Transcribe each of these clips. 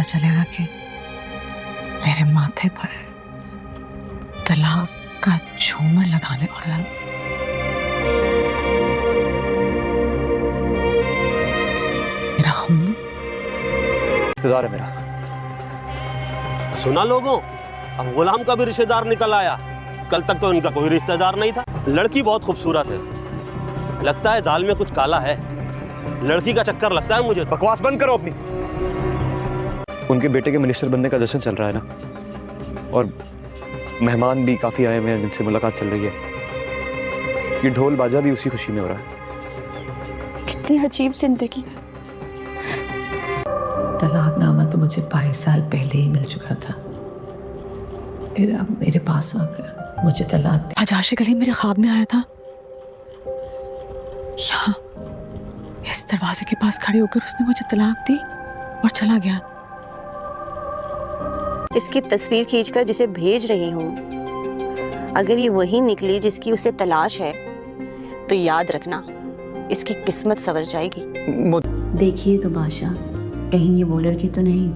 चलेगा कि मेरे माथे पर तलाक का झूमर लगाने वाला मेरा खून रिश्तेदार है मेरा। सुना लोगों, अब गुलाम का भी रिश्तेदार निकल आया। कल तक तो इनका कोई रिश्तेदार नहीं था। लड़की बहुत खूबसूरत है, लगता है दाल में कुछ काला है। लड़की का चक्कर लगता है मुझे। बकवास बंद करो अपनी। उनके बेटे के मिनिस्टर बनने का जश्न चल रहा है ना, और मेहमान भी काफी आए हुए हैं जिनसे मुलाकात चल रही है। ये ढोल बाजा भी उसी खुशी में हो रहा है। कितनी अजीब जिंदगी। तलाकनामा तो मुझे 22 साल पहले ही मिल चुका था। फिर अब मेरे पास आकर मुझे तलाक दे। आज आशिक अली मेरे ख्वाब में आया था, यहाँ इस दरवाजे के पास खड़े होकर उसने मुझे तलाक दी और चला गया। इसकी तस्वीर खींचकर जिसे भेज रही हूँ, अगर ये वही निकली जिसकी उसे तलाश है तो याद रखना इसकी किस्मत संवर जाएगी। देखिए तो बादशाह, कहीं ये वो लड़की तो नहीं।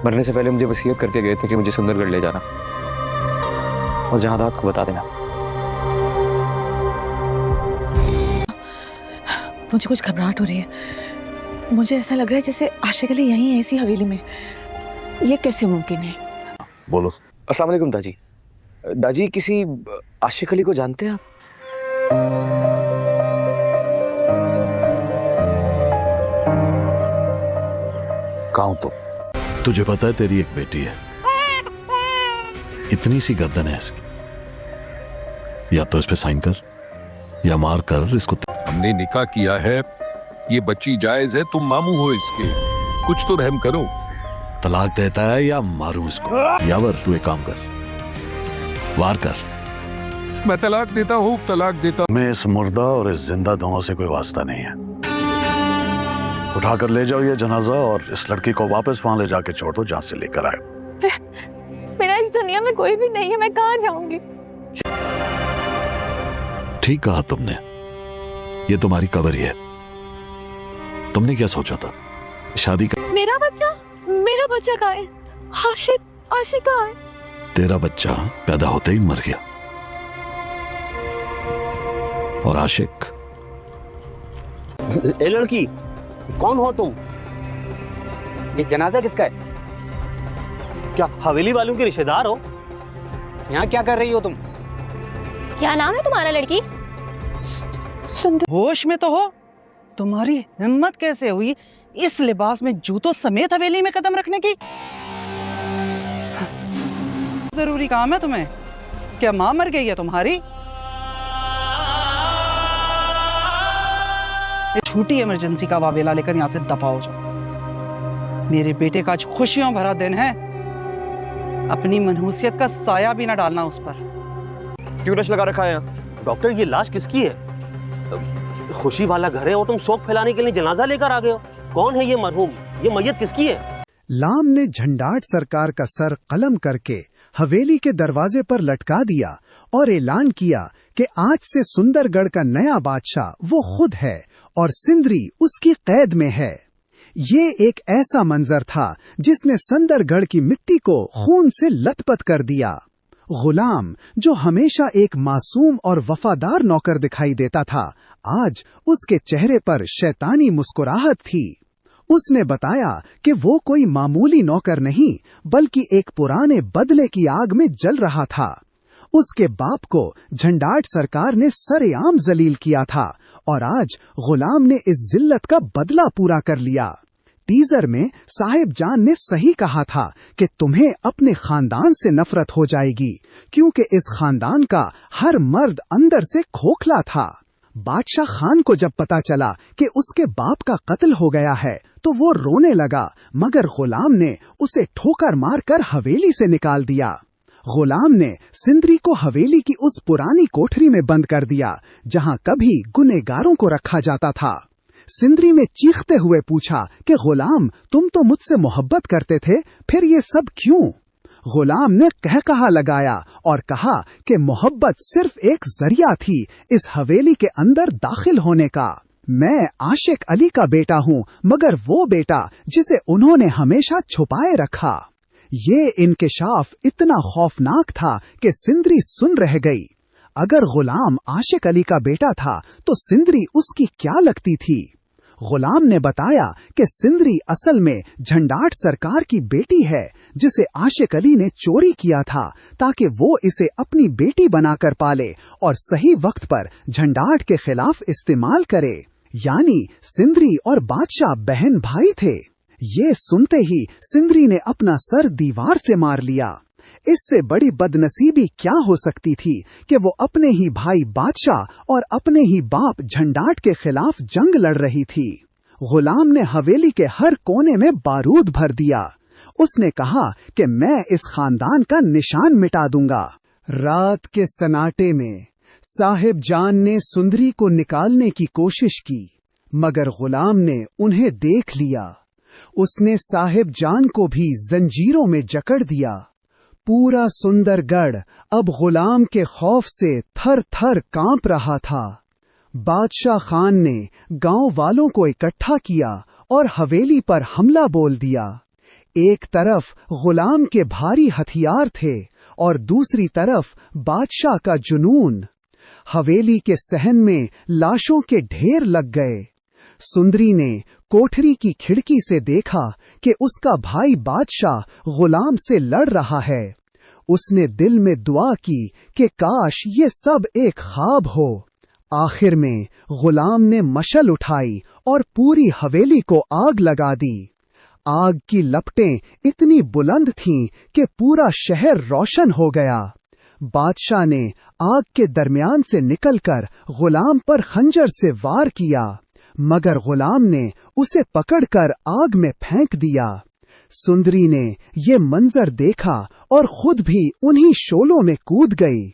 मरने से पहले मुझे वसीयत करके गए थे कि मुझे सुंदरगढ़ ले जाना और जहादात को बता देना। मुझे कुछ घबराहट हो रही है। मुझे ऐसा लग रहा है जैसे आशिक अली यहीं है, इसी हवेली में। ये कैसे मुमकिन है? बोलो। अस्सलाम वालेकुम दाजी। दाजी, किसी आशिक अली को जानते हैं आप? कहाँ तो? तुझे पता है तेरी एक बेटी है, इतनी सी गर्दन है इसकी। या तो इस पे साइन कर या मार कर इसको। हमने निकाह किया है, ये बच्ची जायज है, तुम मामू हो इसके, कुछ तो रहम करो। तलाक देता है या मारूं इसको? यावर तू एक काम कर, वार कर। मैं तलाक देता हूँ, तलाक देता। मैं इस मुर्दा और इस जिंदा दोनों से कोई वास्ता नहीं है। उठाकर ले जाओ ये जनाजा और इस लड़की को वापस वहां ले जाके छोड़ दो जहां से लेकर आए। मेरा इस दुनिया में कोई भी नहीं है, मैं कहाँ जाऊंगी? ठीक कहा तुमने, ये तुम्हारी कब्र ही है। तुमने क्या सोचा था शादी का? मेरा बच्चा कहाँ है? आशिक कहाँ है? तेरा बच्चा पैदा होते ही मर गया, और आशिक। ए लड़की, कौन हो तुम? ये जनाजा किसका है? क्या हवेली वालों के रिश्तेदार हो? यहाँ क्या कर रही हो तुम? क्या नाम है तुम्हारा लड़की? होश में तो हो? तुम्हारी हिम्मत कैसे हुई इस लिबास में जूतों समेत हवेली में कदम रखने की? जरूरी काम है तुम्हें? क्या मां मर गई है तुम्हारी? छोटी इमरजेंसी का वावेला लेकर यहां से दफा हो जाओ। मेरे बेटे का आज खुशियों भरा दिन है, अपनी मनहूसियत का साया भी ना डालना उस पर। क्यों रश लगा रखा है यहाँ? डॉक्टर, ये लाश किसकी है? खुशी वाला घर है और तुम शोक फैलाने के लिए जनाजा लेकर आ गए हो। कौन है ये मरहूम? ये मैयत किसकी है? लाम ने झंडाट सरकार का सर कलम करके हवेली के दरवाजे पर लटका दिया और ऐलान किया कि आज से सुंदरगढ़ का नया बादशाह वो खुद है और सिंदरी उसकी कैद में है। ये एक ऐसा मंजर था जिसने सुंदरगढ़ की मिट्टी को खून से लथपथ कर दिया। गुलाम, जो हमेशा एक मासूम और वफादार नौकर दिखाई देता था, आज उसके चेहरे पर शैतानी मुस्कुराहट थी। उसने बताया कि वो कोई मामूली नौकर नहीं, बल्कि एक पुराने बदले की आग में जल रहा था। उसके बाप को झंडाट सरकार ने सरेआम जलील किया था और आज गुलाम ने इस जिल्लत का बदला पूरा कर लिया। टीजर में साहिब जान ने सही कहा था कि तुम्हें अपने खानदान से नफरत हो जाएगी, क्योंकि इस खानदान का हर मर्द अंदर से खोखला था। बादशाह खान को जब पता चला कि उसके बाप का कत्ल हो गया है तो वो रोने लगा, मगर गुलाम ने उसे ठोकर मारकर हवेली से निकाल दिया। गुलाम ने सिंदरी को हवेली की उस पुरानी कोठरी में बंद कर दिया जहां कभी गुनहगारों को रखा जाता था। सिंदरी ने चीखते हुए पूछा कि गुलाम, तुम तो मुझसे मोहब्बत करते थे, फिर ये सब क्यों? गुलाम ने कहकहा लगाया और कहा कि मोहब्बत सिर्फ एक जरिया थी इस हवेली के अंदर दाखिल होने का। मैं आशिक अली का बेटा हूँ, मगर वो बेटा जिसे उन्होंने हमेशा छुपाए रखा। ये इंकिशाफ इतना खौफनाक था कि सिंदरी सुन रह गई। अगर गुलाम आशिक अली का बेटा था तो सिंदरी उसकी क्या लगती थी? गुलाम ने बताया कि सिंदरी असल में झंडाट सरकार की बेटी है, जिसे आशिक अली ने चोरी किया था ताकि वो इसे अपनी बेटी बनाकर पाले और सही वक्त पर झंडाट के खिलाफ इस्तेमाल करे। यानी सिंदरी और बादशाह बहन भाई थे। ये सुनते ही सिंदरी ने अपना सर दीवार से मार लिया। इससे बड़ी बदनसीबी क्या हो सकती थी कि वो अपने ही भाई बादशाह और अपने ही बाप झंडाट के खिलाफ जंग लड़ रही थी। गुलाम ने हवेली के हर कोने में बारूद भर दिया। उसने कहा कि मैं इस खानदान का निशान मिटा दूंगा। रात के सन्नाटे में साहिब जान ने सुंदरी को निकालने की कोशिश की, मगर गुलाम ने उन्हें देख लिया। उसने साहिब जान को भी जंजीरों में जकड़ दिया। पूरा सुंदरगढ़ अब गुलाम के खौफ से थर थर कांप रहा था। बादशाह खान ने गांव वालों को इकट्ठा किया और हवेली पर हमला बोल दिया। एक तरफ गुलाम के भारी हथियार थे और दूसरी तरफ बादशाह का जुनून। हवेली के सहन में लाशों के ढेर लग गए। सुंदरी ने कोठरी की खिड़की से देखा कि उसका भाई बादशाह गुलाम से लड़ रहा है। उसने दिल में दुआ की कि काश ये सब एक ख्वाब हो। आखिर में गुलाम ने मशल उठाई और पूरी हवेली को आग लगा दी। आग की लपटें इतनी बुलंद थीं कि पूरा शहर रोशन हो गया। बादशाह ने आग के दरमियान से निकलकर गुलाम पर खंजर से वार किया, मगर गुलाम ने उसे पकड़कर आग में फेंक दिया। सुंदरी ने ये मंजर देखा और खुद भी उन्हीं शोलों में कूद गई।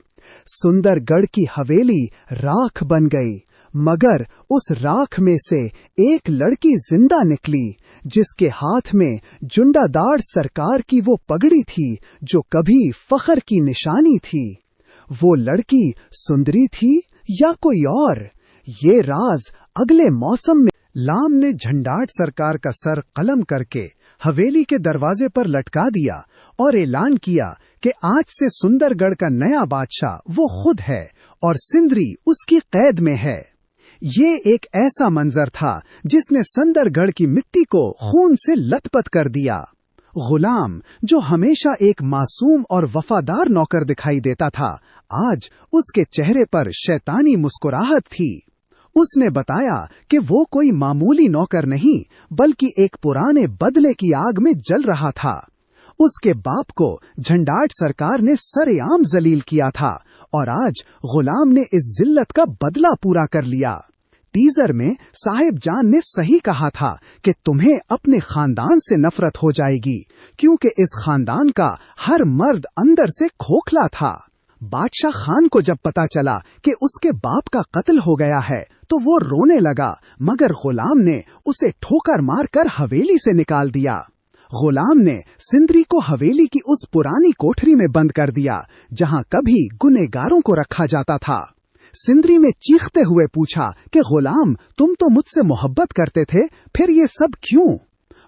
सुंदरगढ़ की हवेली राख बन गई, मगर उस राख में से एक लड़की जिंदा निकली, जिसके हाथ में जुंडादार सरकार की वो पगड़ी थी जो कभी फख्र की निशानी थी। वो लड़की सुंदरी थी या कोई और? ये राज अगले मौसम में। लाम ने झंडाट सरकार का सर कलम करके हवेली के दरवाजे पर लटका दिया और ऐलान किया कि आज से सुंदरगढ़ का नया बादशाह वो खुद है और सिंदरी उसकी कैद में है। ये एक ऐसा मंजर था जिसने सुंदरगढ़ की मिट्टी को खून से लथपथ कर दिया। गुलाम, जो हमेशा एक मासूम और वफादार नौकर दिखाई देता था, आज उसके चेहरे पर शैतानी मुस्कुराहट थी। उसने बताया कि वो कोई मामूली नौकर नहीं, बल्कि एक पुराने बदले की आग में जल रहा था। उसके बाप को झंडाट सरकार ने सरेआम जलील किया था और आज गुलाम ने इस जिल्लत का बदला पूरा कर लिया। टीजर में साहिब जान ने सही कहा था कि तुम्हें अपने खानदान से नफरत हो जाएगी, क्योंकि इस खानदान का हर मर्द अंदर से खोखला था। बादशाह खान को जब पता चला कि उसके बाप का कत्ल हो गया है तो वो रोने लगा, मगर गुलाम ने उसे ठोकर मारकर हवेली से निकाल दिया। गुलाम ने सिंदरी को हवेली की उस पुरानी कोठरी में बंद कर दिया जहां कभी गुनहगारों को रखा जाता था। सिंदरी ने चीखते हुए पूछा कि गुलाम, तुम तो मुझसे मोहब्बत करते थे, फिर ये सब क्यों?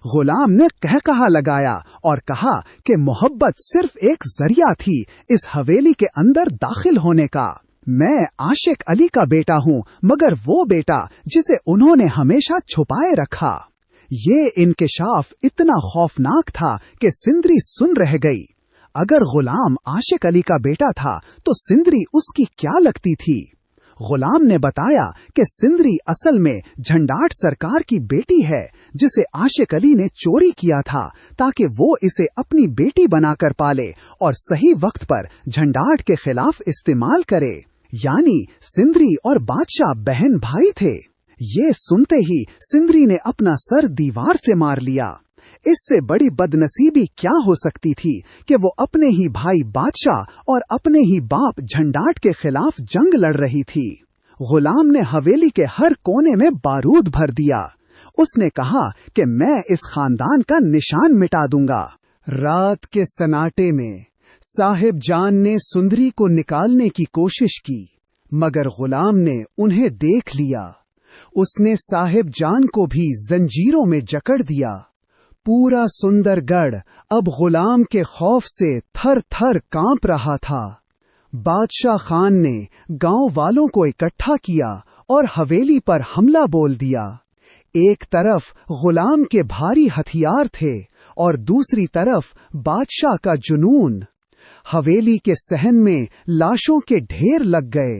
गुलाम ने कहकहा लगाया और कहा कि मोहब्बत सिर्फ एक जरिया थी इस हवेली के अंदर दाखिल होने का। मैं आशिक अली का बेटा हूँ, मगर वो बेटा जिसे उन्होंने हमेशा छुपाए रखा। ये इंकिशाफ इतना खौफनाक था कि सिंदरी सुन रह गई। अगर गुलाम आशिक अली का बेटा था तो सिंदरी उसकी क्या लगती थी? गुलाम ने बताया कि सिंदरी असल में झंडाट सरकार की बेटी है, जिसे आशिक अली ने चोरी किया था ताकि वो इसे अपनी बेटी बनाकर पाले और सही वक्त पर झंडाट के खिलाफ इस्तेमाल करे। यानी सिंदरी और बादशाह बहन भाई थे। ये सुनते ही सिंदरी ने अपना सर दीवार से मार लिया। इससे बड़ी बदनसीबी क्या हो सकती थी कि वो अपने ही भाई बादशाह और अपने ही बाप झंडाट के खिलाफ जंग लड़ रही थी। गुलाम ने हवेली के हर कोने में बारूद भर दिया। उसने कहा कि मैं इस खानदान का निशान मिटा दूंगा। रात के सन्नाटे में साहिब जान ने सुंदरी को निकालने की कोशिश की, मगर गुलाम ने उन्हें देख लिया। उसने साहिब जान को भी जंजीरों में जकड़ दिया। पूरा सुंदरगढ़ अब गुलाम के खौफ से थर थर कांप रहा था। बादशाह खान ने गांव वालों को इकट्ठा किया और हवेली पर हमला बोल दिया। एक तरफ गुलाम के भारी हथियार थे और दूसरी तरफ बादशाह का जुनून। हवेली के सहन में लाशों के ढेर लग गए।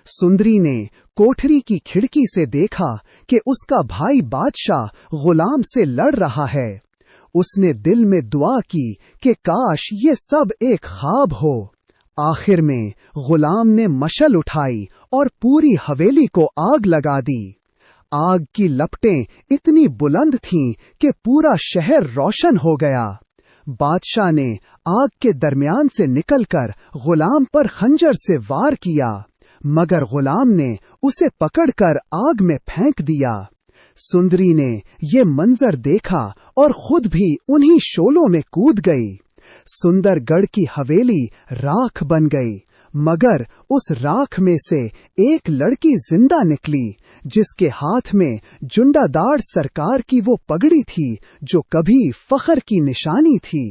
सुंदरी ने कोठरी की खिड़की से देखा कि उसका भाई बादशाह गुलाम से लड़ रहा है। उसने दिल में दुआ की कि काश ये सब एक ख्वाब हो। आखिर में गुलाम ने मशल उठाई और पूरी हवेली को आग लगा दी। आग की लपटें इतनी बुलंद थीं कि पूरा शहर रोशन हो गया। बादशाह ने आग के दरमियान से निकलकर गुलाम पर खंजर से वार किया, मगर गुलाम ने उसे पकड़कर आग में फेंक दिया। सुंदरी ने ये मंजर देखा और खुद भी उन्हीं शोलों में कूद गई। सुंदरगढ़ की हवेली राख बन गई, मगर उस राख में से एक लड़की जिंदा निकली, जिसके हाथ में जुंडादार सरकार की वो पगड़ी थी जो कभी फख्र की निशानी थी।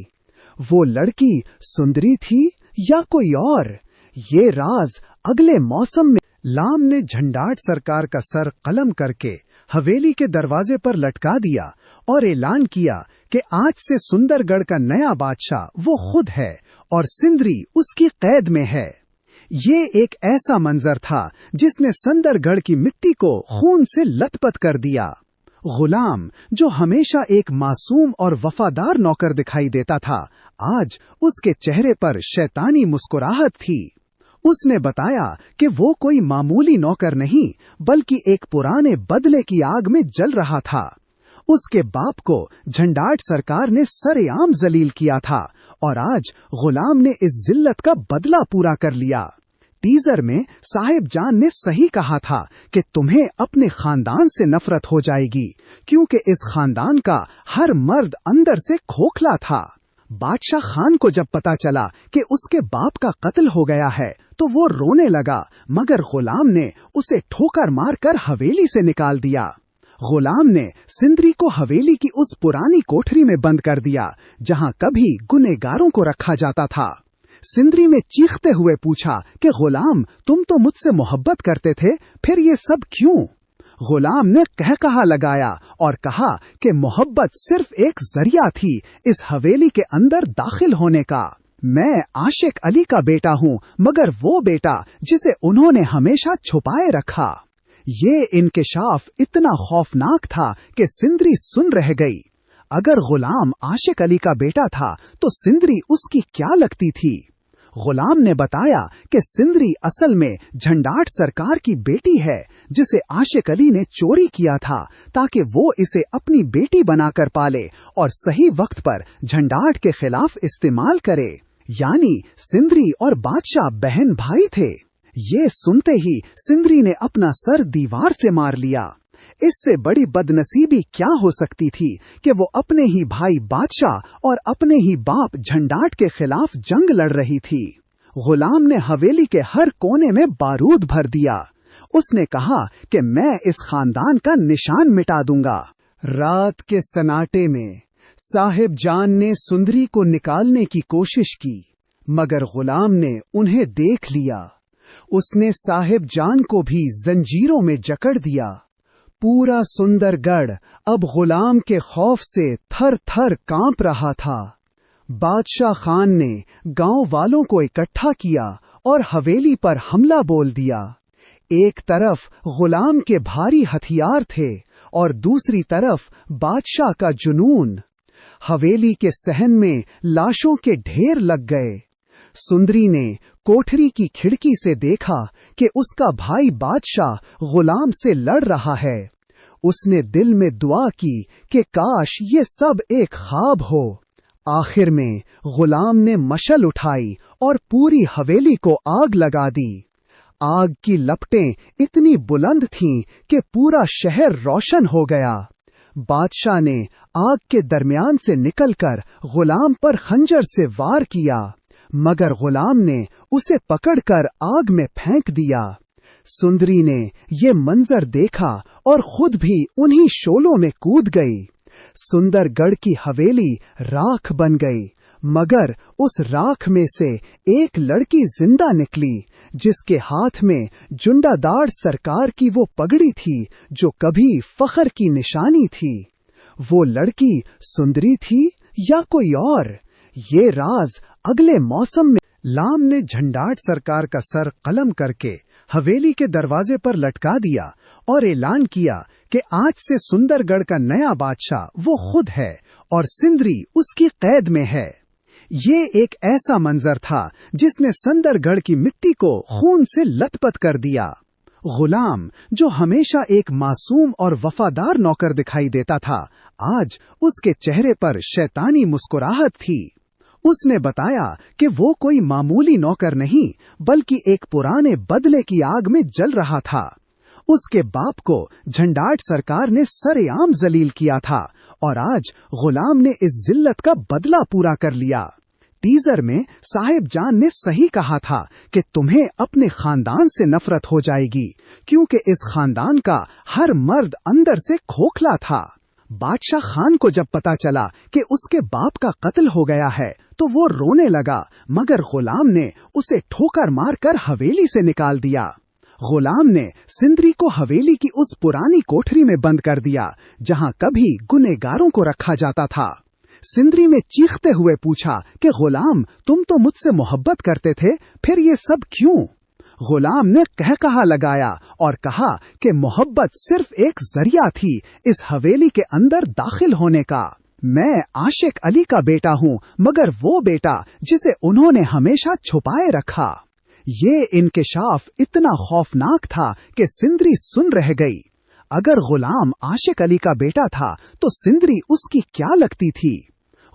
वो लड़की सुंदरी थी या कोई और, ये राज अगले मौसम में। लाम ने झंडाट सरकार का सर कलम करके हवेली के दरवाजे पर लटका दिया और ऐलान किया कि आज से सुंदरगढ़ का नया बादशाह वो खुद है और सिंदरी उसकी कैद में है। ये एक ऐसा मंजर था जिसने सुंदरगढ़ की मिट्टी को खून से लथपथ कर दिया। गुलाम, जो हमेशा एक मासूम और वफादार नौकर दिखाई देता था, आज उसके चेहरे पर शैतानी मुस्कुराहट थी। उसने बताया कि वो कोई मामूली नौकर नहीं, बल्कि एक पुराने बदले की आग में जल रहा था। उसके बाप को झंडाट सरकार ने सरेआम जलील किया था और आज गुलाम ने इस जिल्लत का बदला पूरा कर लिया। टीजर में साहिब जान ने सही कहा था कि तुम्हें अपने खानदान से नफरत हो जाएगी, क्योंकि इस खानदान का हर मर्द अंदर से खोखला था। बादशाह खान को जब पता चला कि उसके बाप का कत्ल हो गया है तो वो रोने लगा, मगर गुलाम ने उसे ठोकर मारकर हवेली से निकाल दिया। गुलाम ने सिंदरी को हवेली की उस पुरानी कोठरी में बंद कर दिया जहां कभी गुनहगारों को रखा जाता था। सिंदरी ने चीखते हुए पूछा कि गुलाम, तुम तो मुझसे मोहब्बत करते थे, फिर ये सब क्यों? गुलाम ने कहा लगाया और कहा कि मोहब्बत सिर्फ एक जरिया थी इस हवेली के अंदर दाखिल होने का। मैं आशिक अली का बेटा हूँ, मगर वो बेटा जिसे उन्होंने हमेशा छुपाए रखा। ये इंकिशाफ इतना खौफनाक था कि सिंदरी सुन रह गई। अगर गुलाम आशिक अली का बेटा था तो सिंदरी उसकी क्या लगती थी? गुलाम ने बताया कि सिंदरी असल में झंडाट सरकार की बेटी है, जिसे आशिक अली ने चोरी किया था ताकि वो इसे अपनी बेटी बनाकर पाले और सही वक्त पर झंडाट के खिलाफ इस्तेमाल करे। यानी सिंदरी और बादशाह बहन भाई थे। ये सुनते ही सिंदरी ने अपना सर दीवार से मार लिया। इससे बड़ी बदनसीबी क्या हो सकती थी कि वो अपने ही भाई बादशाह और अपने ही बाप झंडाट के खिलाफ जंग लड़ रही थी। गुलाम ने हवेली के हर कोने में बारूद भर दिया। उसने कहा कि मैं इस खानदान का निशान मिटा दूंगा। रात के सन्नाटे में साहिब जान ने सुंदरी को निकालने की कोशिश की, मगर गुलाम ने उन्हें देख लिया। उसने साहिब जान को भी जंजीरों में जकड़ दिया। पूरा सुंदरगढ़ अब गुलाम के खौफ से थर थर कांप रहा था। बादशाह खान ने गांव वालों को इकट्ठा किया और हवेली पर हमला बोल दिया। एक तरफ गुलाम के भारी हथियार थे और दूसरी तरफ बादशाह का जुनून। हवेली के सहन में लाशों के ढेर लग गए। सुंदरी ने कोठरी की खिड़की से देखा कि उसका भाई बादशाह गुलाम से लड़ रहा है। उसने दिल में दुआ की कि काश ये सब एक ख्वाब हो। आखिर में गुलाम ने मशल उठाई और पूरी हवेली को आग लगा दी। आग की लपटें इतनी बुलंद थीं कि पूरा शहर रोशन हो गया। बादशाह ने आग के दरमियान से निकलकर गुलाम पर खंजर से वार किया, मगर गुलाम ने उसे पकड़कर आग में फेंक दिया। सुंदरी ने ये मंजर देखा और खुद भी उन्हीं शोलों में कूद गई। सुंदरगढ़ की हवेली राख बन गई, मगर उस राख में से एक लड़की जिंदा निकली, जिसके हाथ में जुंडादार सरकार की वो पगड़ी थी जो कभी फख्र की निशानी थी। वो लड़की सुंदरी थी या कोई और, ये राज अगले मौसम में। लाम ने झंडाट सरकार का सर कलम करके हवेली के दरवाजे पर लटका दिया और ऐलान किया कि आज से सुंदरगढ़ का नया बादशाह वो खुद है और सिंदरी उसकी कैद में है। ये एक ऐसा मंजर था जिसने सुंदरगढ़ की मिट्टी को खून से लथपथ कर दिया। गुलाम, जो हमेशा एक मासूम और वफादार नौकर दिखाई देता था, आज उसके चेहरे पर शैतानी मुस्कुराहट थी। उसने बताया कि वो कोई मामूली नौकर नहीं, बल्कि एक पुराने बदले की आग में जल रहा था। उसके बाप को झंडाट सरकार ने सरेआम जलील किया था और आज गुलाम ने इस जिल्लत का बदला पूरा कर लिया। टीजर में साहिब जान ने सही कहा था कि तुम्हें अपने खानदान से नफरत हो जाएगी, क्योंकि इस खानदान का हर मर्द अंदर से खोखला था। बादशाह खान को जब पता चला कि उसके बाप का कत्ल हो गया है तो वो रोने लगा, मगर गुलाम ने उसे ठोकर मारकर हवेली से निकाल दिया। गुलाम ने सिंदरी को हवेली की उस पुरानी कोठरी में बंद कर दिया जहां कभी गुनहगारों को रखा जाता था। सिंदरी ने चीखते हुए पूछा कि गुलाम, तुम तो मुझसे मोहब्बत करते थे, फिर ये सब क्यों? गुलाम ने कहा लगाया और कहा कि मोहब्बत सिर्फ एक जरिया थी इस हवेली के अंदर दाखिल होने का। मैं आशिक अली का बेटा हूँ, मगर वो बेटा जिसे उन्होंने हमेशा छुपाए रखा। ये इंकिशाफ इतना खौफनाक था कि सिंदरी सुन रह गई। अगर गुलाम आशिक अली का बेटा था तो सिंदरी उसकी क्या लगती थी?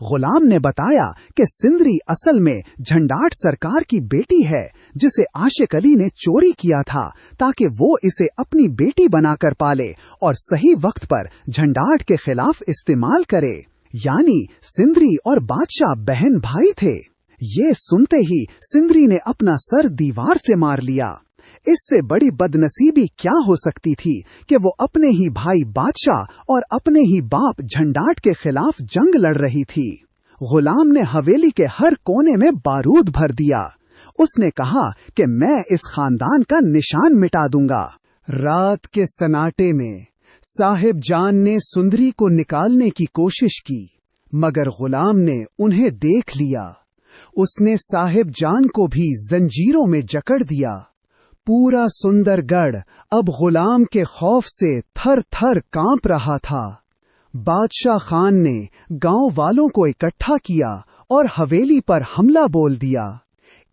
गुलाम ने बताया कि सिंदरी असल में झंडाट सरकार की बेटी है, जिसे आशिक अली ने चोरी किया था ताकि वो इसे अपनी बेटी बनाकर पाले और सही वक्त पर झंडाट के खिलाफ इस्तेमाल करे। यानी सिंदरी और बादशाह बहन भाई थे। ये सुनते ही सिंदरी ने अपना सर दीवार से मार लिया। इससे बड़ी बदनसीबी क्या हो सकती थी कि वो अपने ही भाई बादशाह और अपने ही बाप झंडाट के खिलाफ जंग लड़ रही थी। गुलाम ने हवेली के हर कोने में बारूद भर दिया। उसने कहा कि मैं इस खानदान का निशान मिटा दूंगा। रात के सन्नाटे में साहिब जान ने सुंदरी को निकालने की कोशिश की, मगर गुलाम ने उन्हें देख लिया। उसने साहिब जान को भी जंजीरों में जकड़ दिया। पूरा सुंदरगढ़ अब गुलाम के खौफ से थर थर कांप रहा था। बादशाह खान ने गांव वालों को इकट्ठा किया और हवेली पर हमला बोल दिया।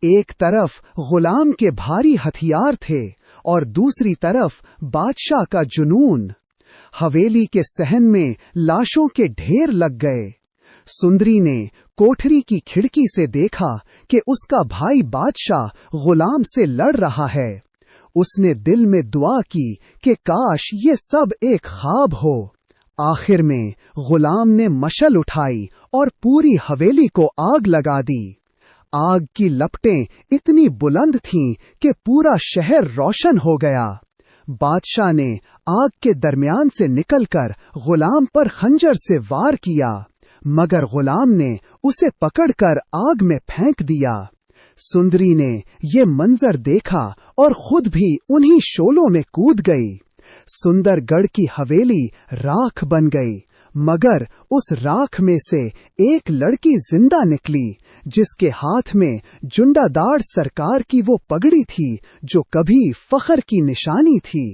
एक तरफ गुलाम के भारी हथियार थे और दूसरी तरफ बादशाह का जुनून। हवेली के सहन में लाशों के ढेर लग गए। सुंदरी ने कोठरी की खिड़की से देखा कि उसका भाई बादशाह गुलाम से लड़ रहा है। उसने दिल में दुआ की कि काश ये सब एक ख्वाब हो। आखिर में गुलाम ने मशल उठाई और पूरी हवेली को आग लगा दी। आग की लपटें इतनी बुलंद थीं कि पूरा शहर रोशन हो गया। बादशाह ने आग के दरमियान से निकलकर गुलाम पर खंजर से वार किया, मगर गुलाम ने उसे पकड़कर आग में फेंक दिया। सुंदरी ने ये मंजर देखा और खुद भी उन्हीं शोलों में कूद गई। सुंदरगढ़ की हवेली राख बन गई, मगर उस राख में से एक लड़की जिंदा निकली, जिसके हाथ में जुंडादार सरकार की वो पगड़ी थी जो कभी फख्र की निशानी थी।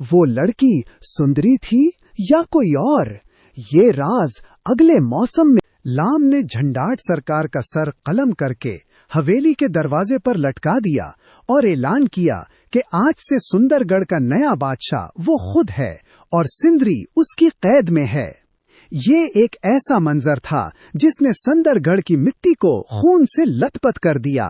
वो लड़की सुंदरी थी या कोई और, ये राज अगले मौसम में। लाम ने झंडाट सरकार का सर कलम करके हवेली के दरवाजे पर लटका दिया और ऐलान किया कि आज से सुंदरगढ़ का नया बादशाह वो खुद है और सिंदरी उसकी कैद में है। ये एक ऐसा मंजर था जिसने सुंदरगढ़ की मिट्टी को खून से लथपथ कर दिया।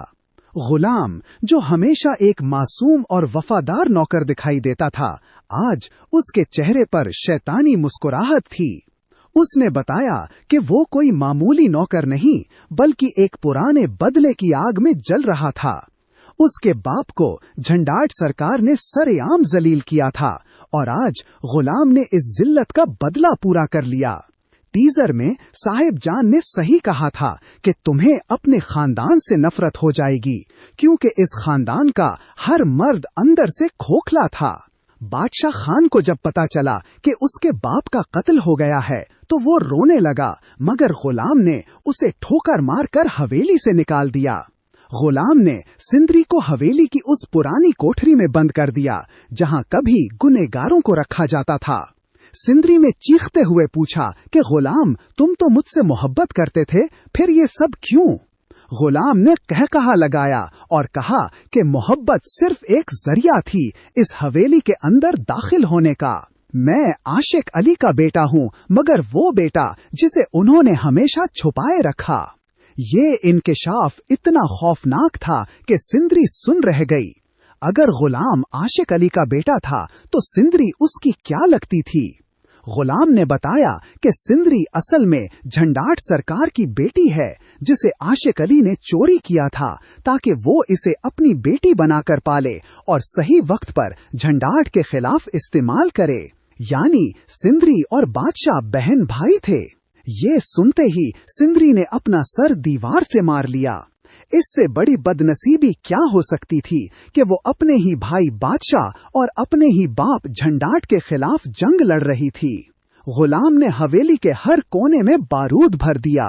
गुलाम, जो हमेशा एक मासूम और वफादार नौकर दिखाई देता था, आज उसके चेहरे पर शैतानी मुस्कुराहट थी। उसने बताया कि वो कोई मामूली नौकर नहीं बल्कि एक पुराने बदले की आग में जल रहा था। उसके बाप को झंडाट सरकार ने सरेआम जलील किया था और आज गुलाम ने इस जिल्लत का बदला पूरा कर लिया। टीजर में साहिब जान ने सही कहा था कि तुम्हें अपने खानदान से नफरत हो जाएगी, क्योंकि इस खानदान का हर मर्द अंदर से खोखला था। बादशाह खान को जब पता चला कि उसके बाप का कत्ल हो गया है तो वो रोने लगा, मगर गुलाम ने उसे ठोकर मारकर हवेली से निकाल दिया। गुलाम ने सिंदरी को हवेली की उस पुरानी कोठरी में बंद कर दिया जहां कभी गुनहगारों को रखा जाता था। सिंदरी ने चीखते हुए पूछा कि गुलाम, तुम तो मुझसे मोहब्बत करते थे, फिर ये सब क्यों? गुलाम ने कहा लगाया और कहा कि मोहब्बत सिर्फ एक जरिया थी इस हवेली के अंदर दाखिल होने का। मैं आशिक अली का बेटा हूँ, मगर वो बेटा जिसे उन्होंने हमेशा छुपाए रखा। ये इंकिशाफ इतना खौफनाक था कि सिंदरी सुन रह गई। अगर गुलाम आशिक अली का बेटा था तो सिंदरी उसकी क्या लगती थी? गुलाम ने बताया कि सिंदरी असल में झंडाट सरकार की बेटी है, जिसे आशिक अली ने चोरी किया था ताकि वो इसे अपनी बेटी बनाकर पाले और सही वक्त पर झंडाट के खिलाफ इस्तेमाल करे। यानी सिंदरी और बादशाह बहन भाई थे। ये सुनते ही सिंदरी ने अपना सर दीवार से मार लिया। इससे बड़ी बदनसीबी क्या हो सकती थी कि वो अपने ही भाई बादशाह और अपने ही बाप झंडाट के खिलाफ जंग लड़ रही थी। गुलाम ने हवेली के हर कोने में बारूद भर दिया।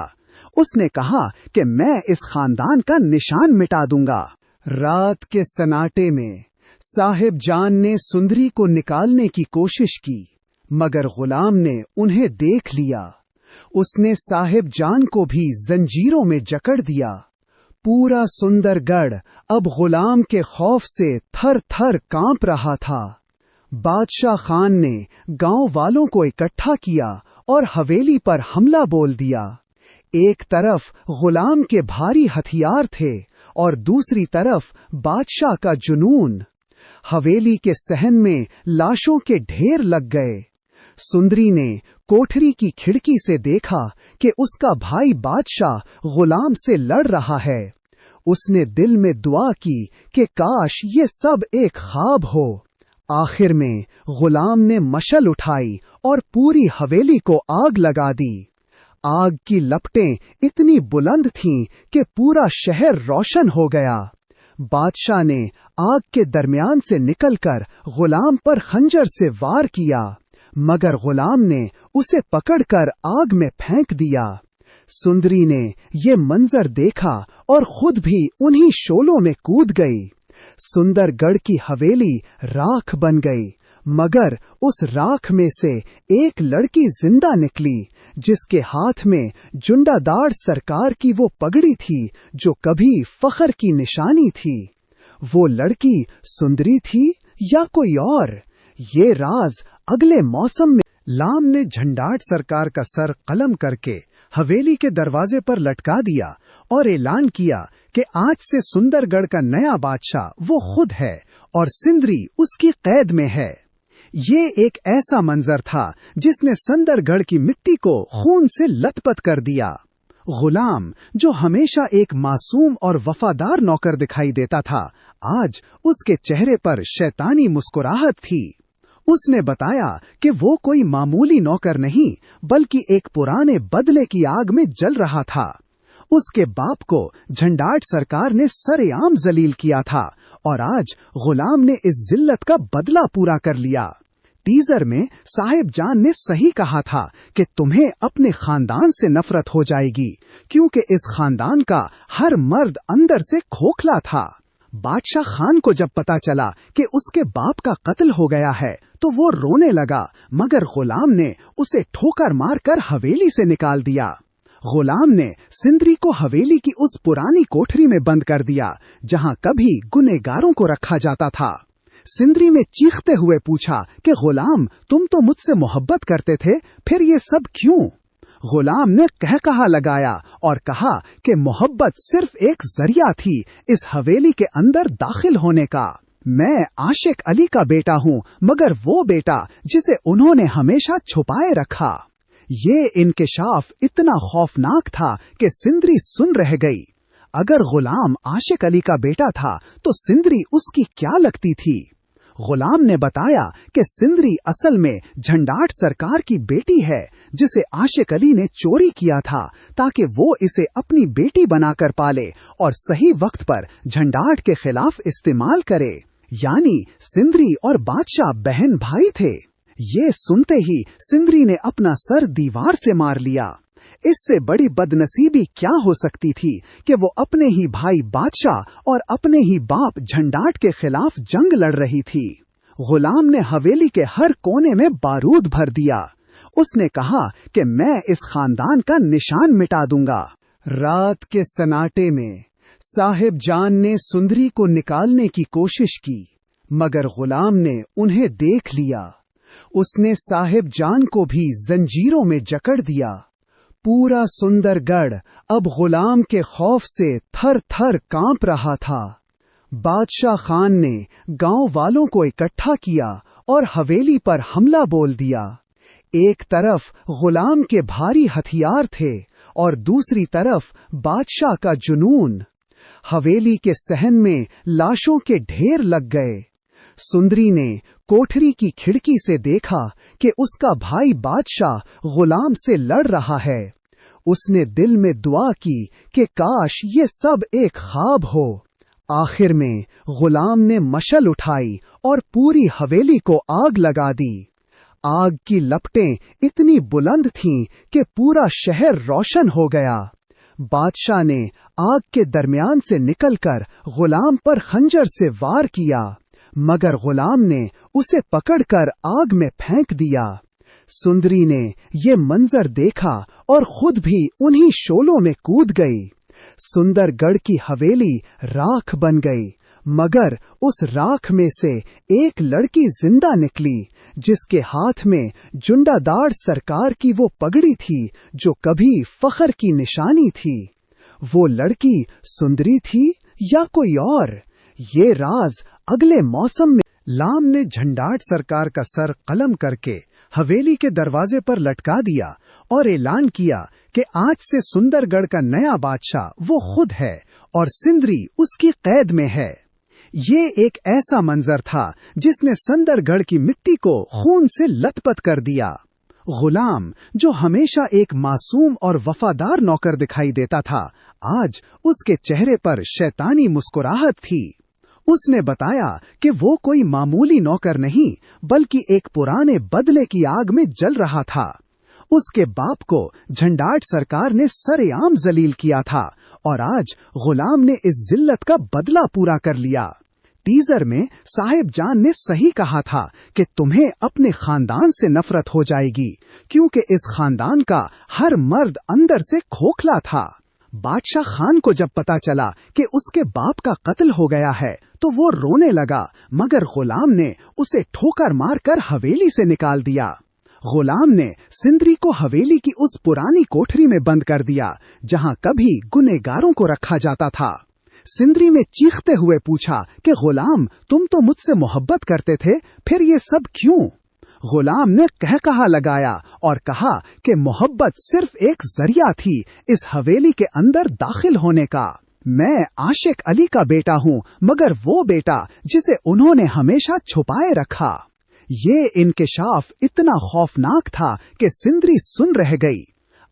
उसने कहा कि मैं इस खानदान का निशान मिटा दूंगा। रात के सन्नाटे में साहिब जान ने सुंदरी को निकालने की कोशिश की, मगर गुलाम ने उन्हें देख लिया। उसने साहिब जान को भी जंजीरों में जकड़ दिया। पूरा सुंदरगढ़ अब गुलाम के खौफ से थर थर कांप रहा था। बादशाह खान ने गांव वालों को इकट्ठा किया और हवेली पर हमला बोल दिया। एक तरफ गुलाम के भारी हथियार थे और दूसरी तरफ बादशाह का जुनून। हवेली के सहन में लाशों के ढेर लग गए। सुंदरी ने कोठरी की खिड़की से देखा कि उसका भाई बादशाह गुलाम से लड़ रहा है। उसने दिल में दुआ की कि काश ये सब एक ख्वाब हो। आखिर में गुलाम ने मशल उठाई और पूरी हवेली को आग लगा दी। आग की लपटें इतनी बुलंद थीं कि पूरा शहर रोशन हो गया। बादशाह ने आग के दरमियान से निकलकर गुलाम पर खंजर से वार किया, मगर गुलाम ने उसे पकड़कर आग में फेंक दिया। सुंदरी ने ये मंजर देखा और खुद भी उन्हीं शोलों में कूद गई। सुंदरगढ़ की हवेली राख बन गई, मगर उस राख में से एक लड़की जिंदा निकली, जिसके हाथ में जुंडादार सरकार की वो पगड़ी थी जो कभी फख्र की निशानी थी। वो लड़की सुंदरी थी या कोई और? ये राज अगले मौसम में। लाम ने झंडाट सरकार का सर कलम करके हवेली के दरवाजे पर लटका दिया और ऐलान किया कि आज से सुंदरगढ़ का नया बादशाह वो खुद है और सिंदरी उसकी कैद में है। ये एक ऐसा मंजर था जिसने सुंदरगढ़ की मिट्टी को खून से लथपथ कर दिया। गुलाम, जो हमेशा एक मासूम और वफादार नौकर दिखाई देता था, आज उसके चेहरे पर शैतानी मुस्कुराहट थी। उसने बताया कि वो कोई मामूली नौकर नहीं बल्कि एक पुराने बदले की आग में जल रहा था। उसके बाप को झंडाट सरकार ने सरेआम जलील किया था और आज गुलाम ने इस जिल्लत का बदला पूरा कर लिया। टीजर में साहिब जान ने सही कहा था कि तुम्हें अपने खानदान से नफरत हो जाएगी, क्योंकि इस खानदान का हर मर्द अंदर से खोखला था। बादशाह खान को जब पता चला कि उसके बाप का कत्ल हो गया है तो वो रोने लगा, मगर गुलाम ने उसे ठोकर मारकर हवेली से निकाल दिया। गुलाम ने सिंदरी को हवेली की उस पुरानी कोठरी में बंद कर दिया जहां कभी गुनहगारों को रखा जाता था। सिंदरी ने चीखते हुए पूछा कि गुलाम, तुम तो मुझसे मोहब्बत करते थे, फिर ये सब क्यों? गुलाम ने कहा लगाया और कहा कि मोहब्बत सिर्फ एक जरिया थी इस हवेली के अंदर दाखिल होने का। मैं आशिक अली का बेटा हूँ, मगर वो बेटा जिसे उन्होंने हमेशा छुपाए रखा। ये इंकिशाफ इतना खौफनाक था कि सिंदरी सुन रह गई। अगर गुलाम आशिक अली का बेटा था तो सिंदरी उसकी क्या लगती थी? गुलाम ने बताया कि सिंदरी असल में झंडाट सरकार की बेटी है, जिसे आशिक अली ने चोरी किया था ताकि वो इसे अपनी बेटी बनाकर पाले और सही वक्त पर झंडाट के खिलाफ इस्तेमाल करे। यानी सिंदरी और बादशाह बहन भाई थे। ये सुनते ही सिंदरी ने अपना सर दीवार से मार लिया। इससे बड़ी बदनसीबी क्या हो सकती थी कि वो अपने ही भाई बादशाह और अपने ही बाप झंडाट के खिलाफ जंग लड़ रही थी। गुलाम ने हवेली के हर कोने में बारूद भर दिया। उसने कहा कि मैं इस खानदान का निशान मिटा दूंगा। रात के सन्नाटे में साहिब जान ने सुंदरी को निकालने की कोशिश की, मगर गुलाम ने उन्हें देख लिया। उसने साहिब जान को भी जंजीरों में जकड़ दिया। पूरा सुंदरगढ़ अब गुलाम के खौफ से थर थर कांप रहा था। बादशाह खान ने गांव वालों को इकट्ठा किया और हवेली पर हमला बोल दिया। एक तरफ गुलाम के भारी हथियार थे और दूसरी तरफ बादशाह का जुनून। हवेली के सहन में लाशों के ढेर लग गए। सुंदरी ने कोठरी की खिड़की से देखा कि उसका भाई बादशाह गुलाम से लड़ रहा है। उसने दिल में दुआ की कि काश ये सब एक ख्वाब हो। आखिर में गुलाम ने मशल उठाई और पूरी हवेली को आग लगा दी। आग की लपटें इतनी बुलंद थीं कि पूरा शहर रोशन हो गया। बादशाह ने आग के दरमियान से निकलकर गुलाम पर खंजर से वार किया, मगर गुलाम ने उसे पकड़कर आग में फेंक दिया। सुंदरी ने ये मंजर देखा और खुद भी उन्हीं शोलों में कूद गई। सुंदरगढ़ की हवेली राख बन गई, मगर उस राख में से एक लड़की जिंदा निकली, जिसके हाथ में जुंडादार सरकार की वो पगड़ी थी जो कभी फख्र की निशानी थी। वो लड़की सुंदरी थी या कोई और? ये राज अगले मौसम में। लाम ने झंडाट सरकार का सर कलम करके हवेली के दरवाजे पर लटका दिया और ऐलान किया कि आज से सुंदरगढ़ का नया बादशाह वो खुद है और सिंदरी उसकी कैद में है। ये एक ऐसा मंजर था जिसने सुंदरगढ़ की मिट्टी को खून से लथपथ कर दिया। गुलाम, जो हमेशा एक मासूम और वफादार नौकर दिखाई देता था, आज उसके चेहरे पर शैतानी मुस्कुराहट थी। उसने बताया कि वो कोई मामूली नौकर नहीं, बल्कि एक पुराने बदले की आग में जल रहा था। उसके बाप को झंडाट सरकार ने सरेआम जलील किया था और आज गुलाम ने इस जिल्लत का बदला पूरा कर लिया। टीजर में साहिब जान ने सही कहा था कि तुम्हें अपने खानदान से नफरत हो जाएगी, क्योंकि इस खानदान का हर मर्द अंदर से खोखला था। बादशाह खान को जब पता चला कि उसके बाप का कत्ल हो गया है तो वो रोने लगा, मगर गुलाम ने उसे ठोकर मारकर हवेली से निकाल दिया। गुलाम ने सिंदरी को हवेली की उस पुरानी कोठरी में बंद कर दिया जहां कभी गुनहगारों को रखा जाता था। सिंदरी ने चीखते हुए पूछा कि गुलाम, तुम तो मुझसे मोहब्बत करते थे, फिर ये सब क्यों? गुलाम ने कहकहा लगाया और कहा कि मोहब्बत सिर्फ एक जरिया थी इस हवेली के अंदर दाखिल होने का। मैं आशिक अली का बेटा हूँ, मगर वो बेटा जिसे उन्होंने हमेशा छुपाए रखा। ये इंकिशाफ इतना खौफनाक था कि सिंदरी सुन रह गई।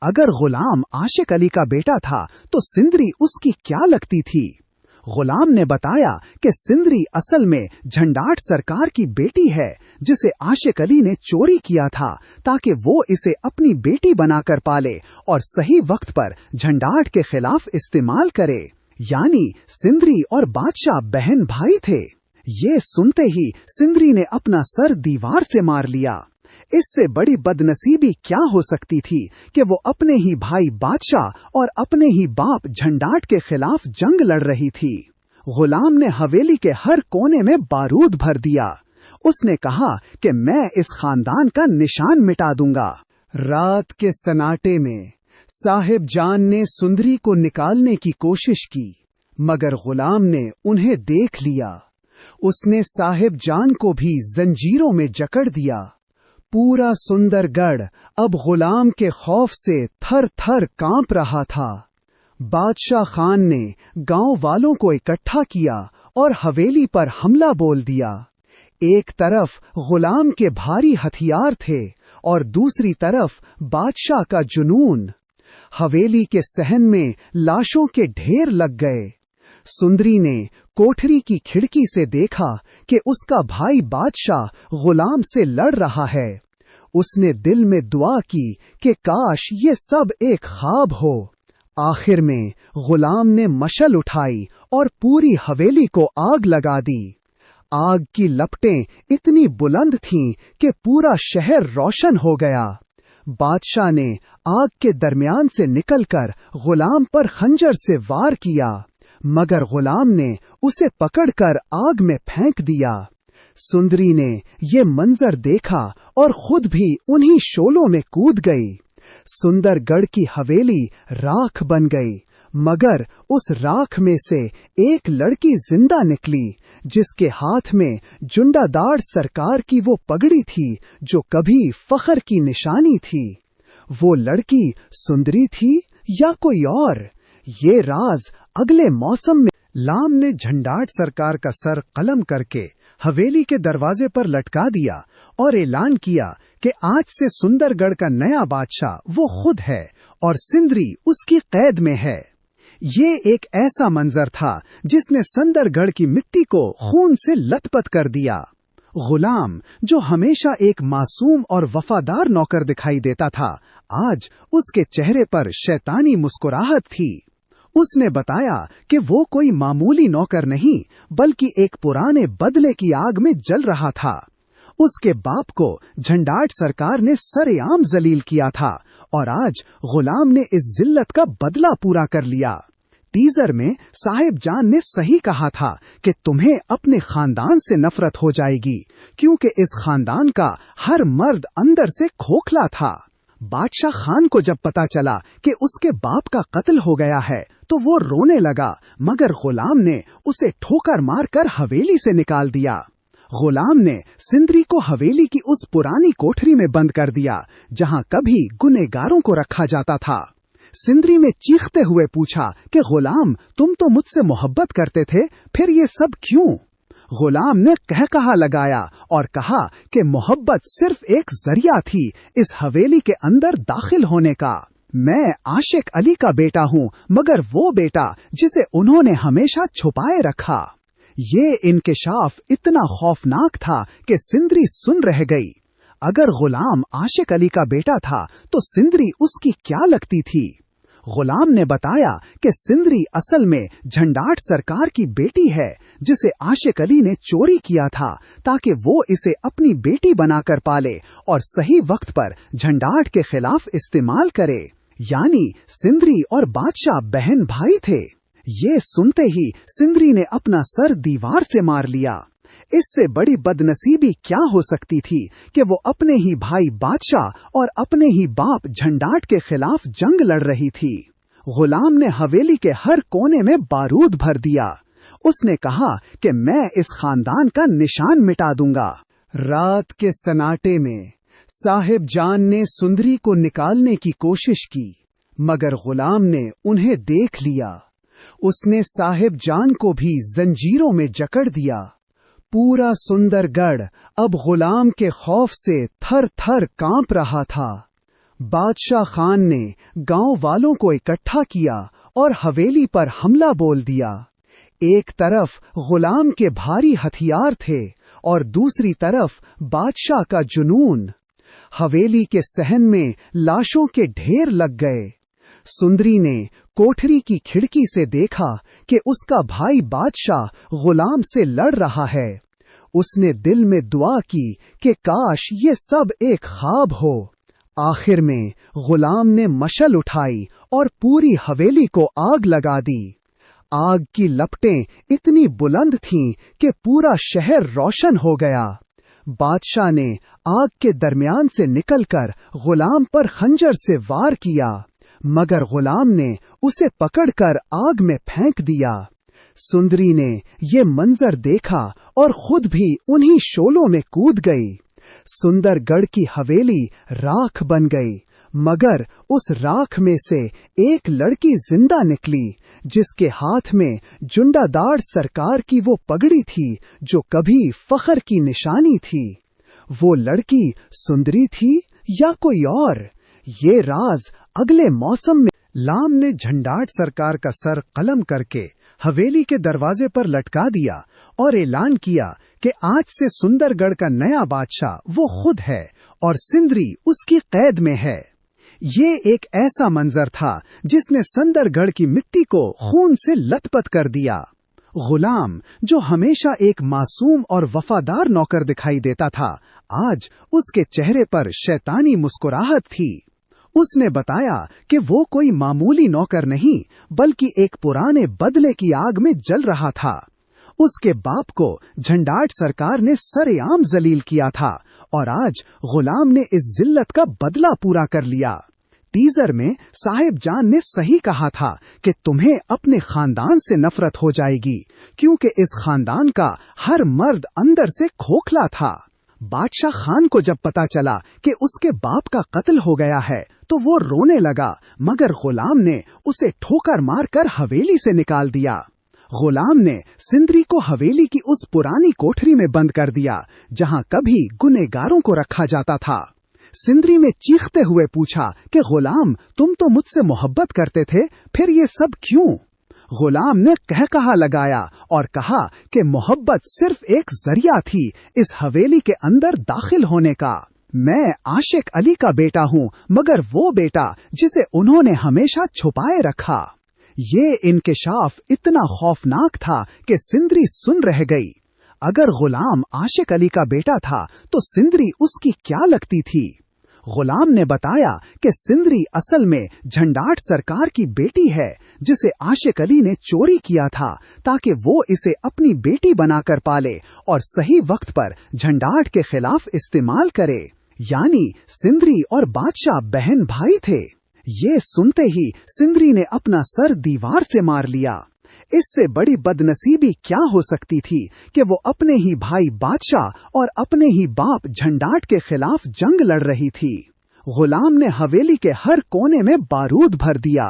अगर गुलाम आशिक अली का बेटा था तो सिंदरी उसकी क्या लगती थी? गुलाम ने बताया कि सिंदरी असल में झंडाट सरकार की बेटी है, जिसे आशिक अली ने चोरी किया था ताकि वो इसे अपनी बेटी बनाकर पाले और सही वक्त पर झंडाट के खिलाफ इस्तेमाल करे। यानी सिंदरी और बादशाह बहन भाई थे। ये सुनते ही सिंदरी ने अपना सर दीवार से मार लिया। इससे बड़ी बदनसीबी क्या हो सकती थी कि वो अपने ही भाई बादशाह और अपने ही बाप झंडाट के खिलाफ जंग लड़ रही थी। गुलाम ने हवेली के हर कोने में बारूद भर दिया। उसने कहा कि मैं इस खानदान का निशान मिटा दूंगा। रात के सन्नाटे में साहिब जान ने सुंदरी को निकालने की कोशिश की, मगर गुलाम ने उन्हें देख लिया। उसने साहिब जान को भी जंजीरों में जकड़ दिया। पूरा सुंदरगढ़ अब गुलाम के खौफ से थर थर कांप रहा था। बादशाह खान ने गांव वालों को इकट्ठा किया और हवेली पर हमला बोल दिया। एक तरफ गुलाम के भारी हथियार थे और दूसरी तरफ बादशाह का जुनून। हवेली के सहन में लाशों के ढेर लग गए। सुंदरी ने कोठरी की खिड़की से देखा कि उसका भाई बादशाह गुलाम से लड़ रहा है। उसने दिल में दुआ की कि काश ये सब एक ख्वाब हो। आखिर में गुलाम ने मशल उठाई और पूरी हवेली को आग लगा दी। आग की लपटें इतनी बुलंद थीं कि पूरा शहर रोशन हो गया। बादशाह ने आग के दरमियान से निकलकर गुलाम पर खंजर से वार किया, मगर गुलाम ने उसे पकड़कर आग में फेंक दिया। सुंदरी ने ये मंजर देखा और खुद भी उन्हीं शोलों में कूद गई। सुंदरगढ़ की हवेली राख बन गई, मगर उस राख में से एक लड़की जिंदा निकली, जिसके हाथ में जुंडादार सरकार की वो पगड़ी थी जो कभी फख्र की निशानी थी। वो लड़की सुंदरी थी या कोई और, ये राज अगले मौसम में। लाम ने झंडाट सरकार का सर कलम करके हवेली के दरवाजे पर लटका दिया और ऐलान किया कि आज से सुंदरगढ़ का नया बादशाह वो खुद है और सिंदरी उसकी कैद में है। ये एक ऐसा मंजर था जिसने सुंदरगढ़ की मिट्टी को खून से लथपथ कर दिया। गुलाम, जो हमेशा एक मासूम और वफादार नौकर दिखाई देता था, आज उसके चेहरे पर शैतानी मुस्कुराहट थी। उसने बताया कि वो कोई मामूली नौकर नहीं, बल्कि एक पुराने बदले की आग में जल रहा था। उसके बाप को झंडाट सरकार ने सरेआम जलील किया था और आज गुलाम ने इस जिल्लत का बदला पूरा कर लिया। टीजर में साहिब जान ने सही कहा था कि तुम्हें अपने खानदान से नफरत हो जाएगी, क्योंकि इस खानदान का हर मर्द अंदर से खोखला था। बादशाह खान को जब पता चला कि उसके बाप का कत्ल हो गया है तो वो रोने लगा, मगर गुलाम ने उसे ठोकर मारकर हवेली से निकाल दिया। गुलाम ने सिंदरी को हवेली की उस पुरानी कोठरी में बंद कर दिया जहां कभी गुनहगारों को रखा जाता था। सिंदरी ने चीखते हुए पूछा कि गुलाम, तुम तो मुझसे मोहब्बत करते थे, फिर ये सब क्यों? गुलाम ने कहकहा लगाया और कहा कि मोहब्बत सिर्फ एक जरिया थी इस हवेली के अंदर दाखिल होने का। मैं आशिक अली का बेटा हूँ, मगर वो बेटा जिसे उन्होंने हमेशा छुपाए रखा। ये इंकिशाफ इतना खौफनाक था कि सिंदरी सुन रह गई। अगर गुलाम आशिक अली का बेटा था तो सिंदरी उसकी क्या लगती थी? गुलाम ने बताया कि सिंदरी असल में झंडाट सरकार की बेटी है, जिसे आशिक अली ने चोरी किया था ताकि वो इसे अपनी बेटी बनाकर पाले और सही वक्त पर झंडाट के खिलाफ इस्तेमाल करे। यानी सिंदरी और बादशाह बहन भाई थे। ये सुनते ही सिंदरी ने अपना सर दीवार से मार लिया। इससे बड़ी बदनसीबी क्या हो सकती थी कि वो अपने ही भाई बादशाह और अपने ही बाप झंडाट के खिलाफ जंग लड़ रही थी। गुलाम ने हवेली के हर कोने में बारूद भर दिया। उसने कहा कि मैं इस खानदान का निशान मिटा दूंगा। रात के सन्नाटे में साहिब जान ने सुंदरी को निकालने की कोशिश की, मगर गुलाम ने उन्हें देख लिया। उसने साहिब जान को भी जंजीरों में जकड़ दिया। पूरा सुंदरगढ़ अब गुलाम के खौफ से थर थर कांप रहा था। बादशाह खान ने गांव वालों को इकट्ठा किया और हवेली पर हमला बोल दिया। एक तरफ गुलाम के भारी हथियार थे और दूसरी तरफ बादशाह का जुनून। हवेली के सहन में लाशों के ढेर लग गए। सुंदरी ने कोठरी की खिड़की से देखा कि उसका भाई बादशाह गुलाम से लड़ रहा है। उसने दिल में दुआ की कि काश ये सब एक ख्वाब हो। आखिर में गुलाम ने मशल उठाई और पूरी हवेली को आग लगा दी। आग की लपटें इतनी बुलंद थीं कि पूरा शहर रोशन हो गया। बादशाह ने आग के दरमियान से निकलकर गुलाम पर खंजर से वार किया, मगर गुलाम ने उसे पकड़कर आग में फेंक दिया। सुंदरी ने ये मंजर देखा और खुद भी उन्हीं शोलों में कूद गई। सुंदरगढ़ की हवेली राख बन गई, मगर उस राख में से एक लड़की जिंदा निकली, जिसके हाथ में जुंडादार सरकार की वो पगड़ी थी जो कभी फख्र की निशानी थी। वो लड़की सुंदरी थी या कोई और, ये राज अगले मौसम में। लाम ने झंडाट सरकार का सर कलम करके हवेली के दरवाजे पर लटका दिया और ऐलान किया कि आज से सुंदरगढ़ का नया बादशाह वो खुद है और सिंदरी उसकी कैद में है। ये एक ऐसा मंजर था जिसने सुंदरगढ़ की मिट्टी को खून से लथपथ कर दिया। गुलाम, जो हमेशा एक मासूम और वफादार नौकर दिखाई देता था, आज उसके चेहरे पर शैतानी मुस्कुराहट थी। उसने बताया कि वो कोई मामूली नौकर नहीं, बल्कि एक पुराने बदले की आग में जल रहा था। उसके बाप को झंडाट सरकार ने सरेआम जलील किया था और आज गुलाम ने इस जिल्लत का बदला पूरा कर लिया। टीजर में साहिब जान ने सही कहा था कि तुम्हें अपने खानदान से नफरत हो जाएगी, क्योंकि इस खानदान का हर मर्द अंदर से खोखला था। बादशाह खान को जब पता चला कि उसके बाप का कत्ल हो गया है तो वो रोने लगा, मगर गुलाम ने उसे ठोकर मारकर हवेली से निकाल दिया। गुलाम ने सिंदरी को हवेली की उस पुरानी कोठरी में बंद कर दिया जहां कभी गुनहगारों को रखा जाता था। सिंदरी ने चीखते हुए पूछा कि गुलाम, तुम तो मुझसे मोहब्बत करते थे, फिर ये सब क्यों? गुलाम ने कहा लगाया और कहा कि मोहब्बत सिर्फ एक जरिया थी इस हवेली के अंदर दाखिल होने का। मैं आशिक अली का बेटा हूँ, मगर वो बेटा जिसे उन्होंने हमेशा छुपाए रखा। ये इंकिशाफ इतना खौफनाक था कि सिंदरी सुन रह गई। अगर गुलाम आशिक अली का बेटा था तो सिंदरी उसकी क्या लगती थी? गुलाम ने बताया कि सिंदरी असल में झंडाट सरकार की बेटी है, जिसे आशिक अली ने चोरी किया था ताकि वो इसे अपनी बेटी बनाकर पाले और सही वक्त पर झंडाट के खिलाफ इस्तेमाल करे। यानी सिंदरी और बादशाह बहन भाई थे। ये सुनते ही सिंदरी ने अपना सर दीवार से मार लिया। इससे बड़ी बदनसीबी क्या हो सकती थी कि वो अपने ही भाई बादशाह और अपने ही बाप झंडाट के खिलाफ जंग लड़ रही थी। गुलाम ने हवेली के हर कोने में बारूद भर दिया।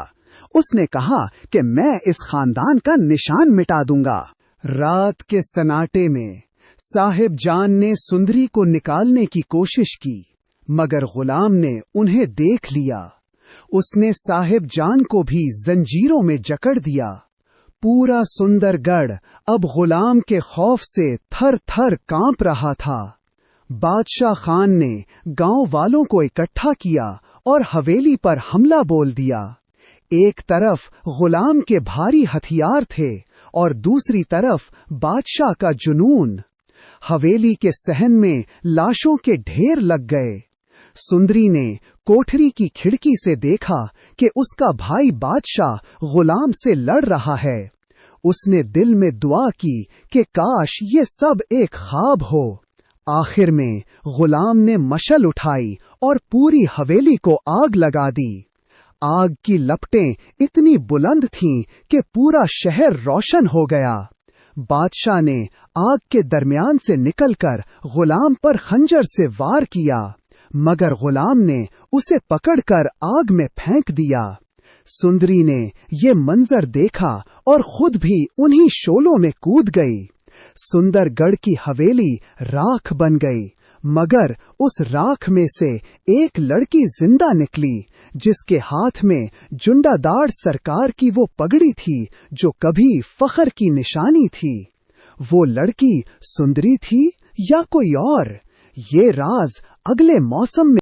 उसने कहा कि मैं इस खानदान का निशान मिटा दूंगा। रात के सन्नाटे में साहिब जान ने सुंदरी को निकालने की कोशिश की, मगर गुलाम ने उन्हें देख लिया। उसने साहिब जान को भी जंजीरों में जकड़ दिया। पूरा सुंदरगढ़ अब गुलाम के खौफ से थर थर कांप रहा था। बादशाह खान ने गांव वालों को इकट्ठा किया और हवेली पर हमला बोल दिया। एक तरफ गुलाम के भारी हथियार थे और दूसरी तरफ बादशाह का जुनून। हवेली के सहन में लाशों के ढेर लग गए। सुंदरी ने कोठरी की खिड़की से देखा कि उसका भाई बादशाह गुलाम से लड़ रहा है। उसने दिल में दुआ की कि काश ये सब एक ख्वाब हो। आखिर में गुलाम ने मशल उठाई और पूरी हवेली को आग लगा दी। आग की लपटें इतनी बुलंद थीं कि पूरा शहर रोशन हो गया। बादशाह ने आग के दरमियान से निकलकर गुलाम पर खंजर से वार किया, मगर गुलाम ने उसे पकड़कर आग में फेंक दिया। सुंदरी ने ये मंजर देखा और खुद भी उन्हीं शोलों में कूद गई। सुंदरगढ़ की हवेली राख बन गई, मगर उस राख में से एक लड़की जिंदा निकली, जिसके हाथ में जुंडादार सरकार की वो पगड़ी थी जो कभी फख्र की निशानी थी। वो लड़की सुंदरी थी या कोई और? ये राज अगले मौसम में